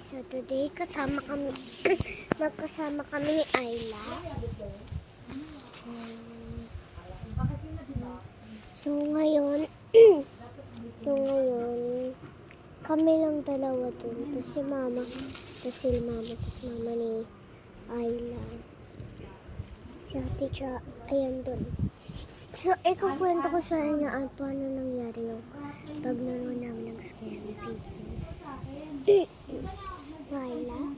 So today kasama kami magkasama kami ni Ayla. So ngayon so ngayon kami lang dalawa dun. Tapos si mama, tapos mama ni Ayla. Si ate siya, ayan dun. So ikukwento ko sa inyo paano nangyari yung paglaro namin ng scary videos. Ayla.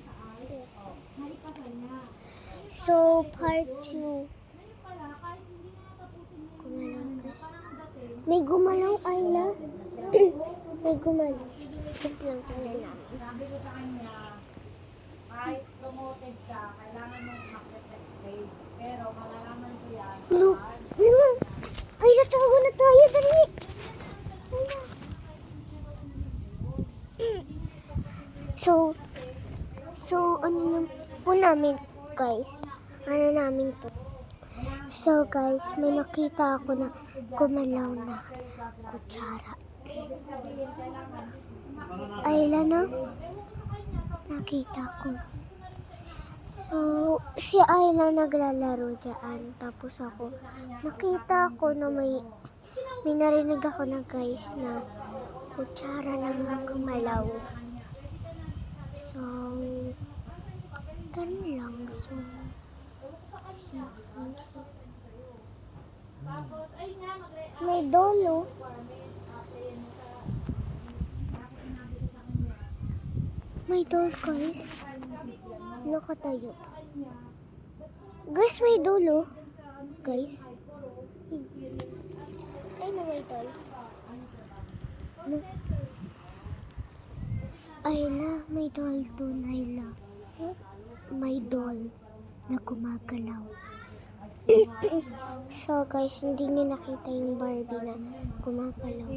So part 2. May gumalaw, Ayla. May gumalaw. Ito lang tingnan namin. Sabi ko sa kanya, kahit promoted ka, kailangan mong mag-explain. Pero malalaman ko yan. Look. Ayla, tago na tayo. Dali. Ayla. So, ano na po namin, guys? Ano namin to? So, guys, may nakita ako na gumalaw na kutsara. Ayla na? Nakita ko. So, si Ayla naglalaro dyan. Tapos ako, nakita ko na may narinig ako na, guys, na kutsara na gumalaw. So, ganun lang. So, may dolo. May doll, guys. Nakatayo. Guys, may dolo. Guys. Ay, na may doll. No. Ayla, may doll doon, Ayla. May doll na gumagalaw. So guys, hindi niyo nakita yung Barbie na gumagalaw.